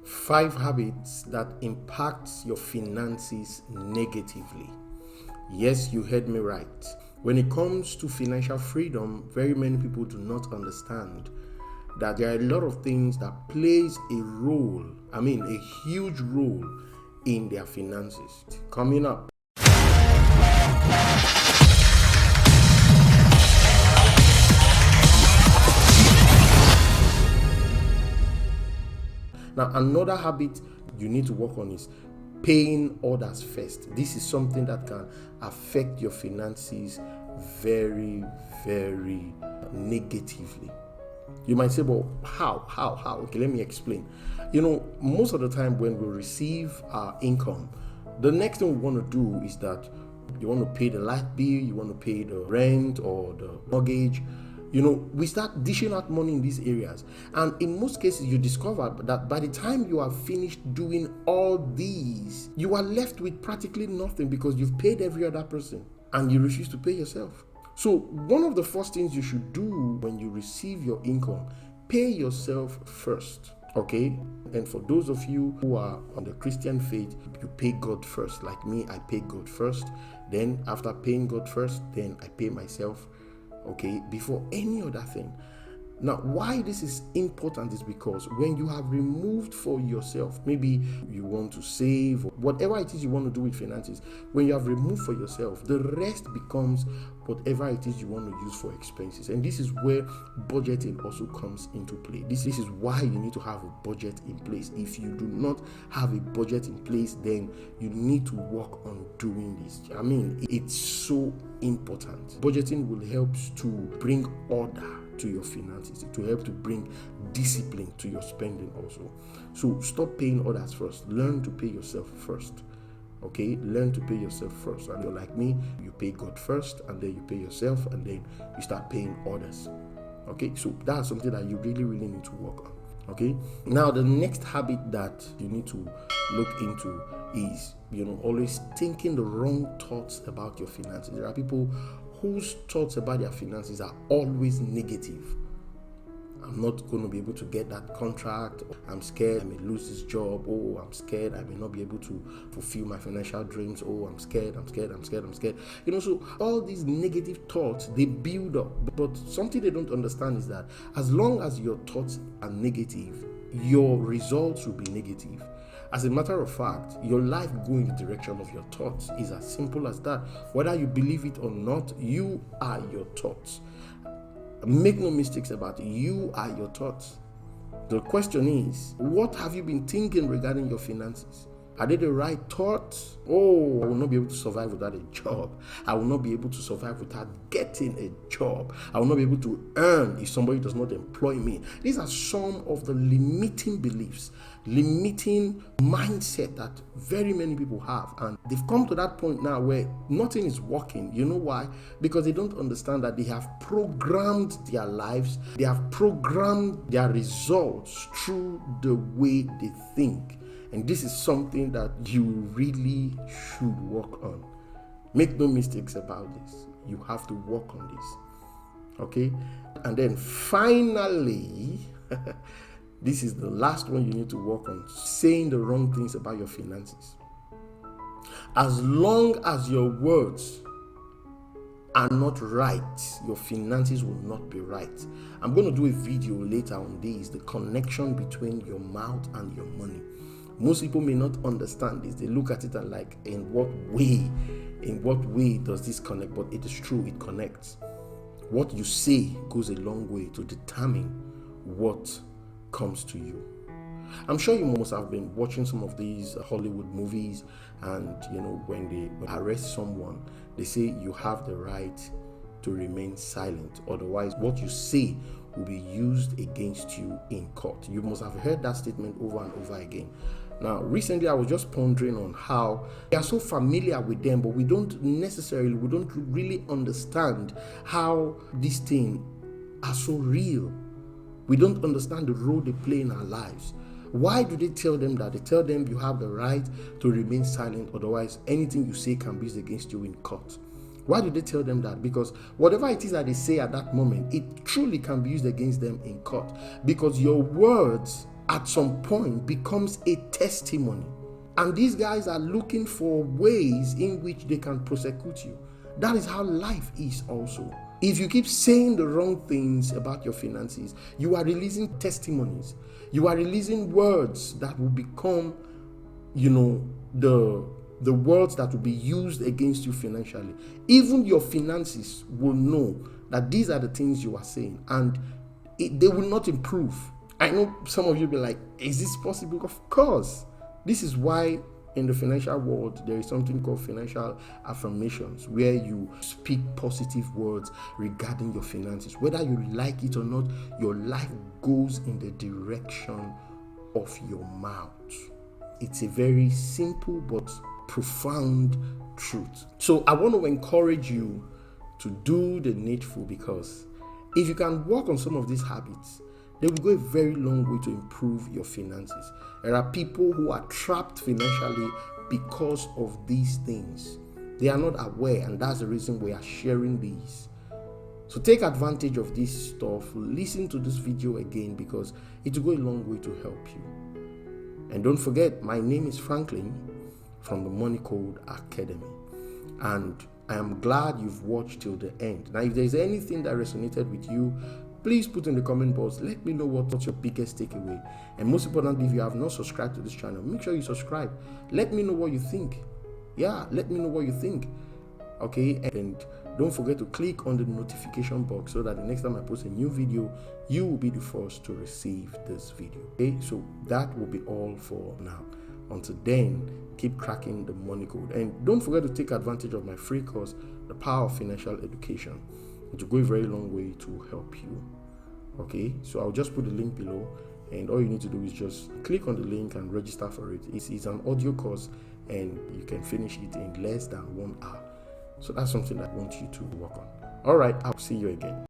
5 habits that impact your finances negatively. Yes, you heard me right. When it comes to financial freedom, very many people do not understand that there are a lot of things that plays a role, a huge role in their finances. Coming up. Now, another habit you need to work on is paying others first. This is something that can affect your finances very, very negatively. You might say, well, how? Okay, let me explain. Most of the time when we receive our income, the next thing we want to do is that you want to pay the light bill, you want to pay the rent or the mortgage. We start dishing out money in these areas. And in most cases, you discover that by the time you are finished doing all these, you are left with practically nothing because you've paid every other person and you refuse to pay yourself. So one of the first things you should do when you receive your income, pay yourself first. Okay? And for those of you who are on the Christian faith, you pay God first. Like me, I pay God first. Then after paying God first, then I pay myself. Okay, before any other thing. Now, why this is important is because when you have removed for yourself, maybe you want to save, or whatever it is you want to do with finances, when you have removed for yourself, the rest becomes whatever it is you want to use for expenses. And this is where budgeting also comes into play. This is why you need to have a budget in place. If you do not have a budget in place, then you need to work on doing this. It's so important. Budgeting will help to bring order to your finances. It will help to bring discipline to your spending also. So stop paying others first. Learn to pay yourself first. Okay, learn to pay yourself first. And you're like me, you pay God first, and then you pay yourself, and then you start paying others. Okay, so that's something that you really need to work on. Okay, now the next habit that you need to look into is always thinking the wrong thoughts about your finances. There are people whose thoughts about their finances are always negative. I'm not going to be able to get that contract. I'm scared I may lose this job. Oh, I'm scared I may not be able to fulfill my financial dreams. Oh, I'm scared. So all these negative thoughts, they build up. But something they don't understand is that as long as your thoughts are negative, your results will be negative. As a matter of fact, your life going in the direction of your thoughts is as simple as that. Whether you believe it or not, you are your thoughts. Make no mistakes about it. You are your thoughts. The question is, what have you been thinking regarding your finances? Are they the right thoughts? Oh, I will not be able to survive without a job. I will not be able to survive without getting a job. I will not be able to earn if somebody does not employ me. These are some of the limiting beliefs, limiting mindset that very many people have. And they've come to that point now where nothing is working. You know why? Because they don't understand that they have programmed their lives. They have programmed their results through the way they think. And this is something that you really should work on. Make no mistakes about this. You have to work on this. Okay? And then finally, this is the last one you need to work on. Saying the wrong things about your finances. As long as your words are not right, your finances will not be right. I'm going to do a video later on this, the connection between your mouth and your money. Most people may not understand this. They look at it and like, in what way does this connect? But it is true, it connects. What you say goes a long way to determine what comes to you. I'm sure you must have been watching some of these Hollywood movies, and when they arrest someone, they say you have the right to remain silent. Otherwise, what you say will be used against you in court. You must have heard that statement over and over again. Now, recently I was just pondering on how we are so familiar with them, but we don't really understand how these things are so real. We don't understand the role they play in our lives. Why do they tell them that? They tell them you have the right to remain silent, otherwise anything you say can be used against you in court. Why do they tell them that? Because whatever it is that they say at that moment, it truly can be used against them in court. Because your words at some point becomes a testimony. And these guys are looking for ways in which they can prosecute you. That is how life is also. If you keep saying the wrong things about your finances, you are releasing testimonies. You are releasing words that will become, the words that will be used against you financially. Even your finances will know that these are the things you are saying, and they will not improve. I know some of you will be like, is this possible? Of course. This is why in the financial world, there is something called financial affirmations, where you speak positive words regarding your finances. Whether you like it or not, your life goes in the direction of your mouth. It's a very simple but profound truth. So I want to encourage you to do the needful, because if you can work on some of these habits, they will go a very long way to improve your finances. There are people who are trapped financially because of these things. They are not aware, and that's the reason we are sharing these. So take advantage of this stuff. Listen to this video again, because it will go a long way to help you. And don't forget, my name is Franklin from the Money Code Academy, and I am glad you've watched till the end. Now, if there's anything that resonated with you, please put in the comment box. Let me know what's your biggest takeaway. And most importantly, if you have not subscribed to this channel, make sure you subscribe. Let me know what you think. Let me know what you think. Okay, and don't forget to click on the notification box so that the next time I post a new video, you will be the first to receive this video. Okay, so that will be all for now. Until then, keep cracking the money code. And don't forget to take advantage of my free course, The Power of Financial Education. It will go a very long way to help you. Okay, so I'll just put the link below, and all you need to do is just click on the link and register for it. It's an audio course, and you can finish it in less than 1 hour. So that's something I want you to work on. All right, I'll see you again.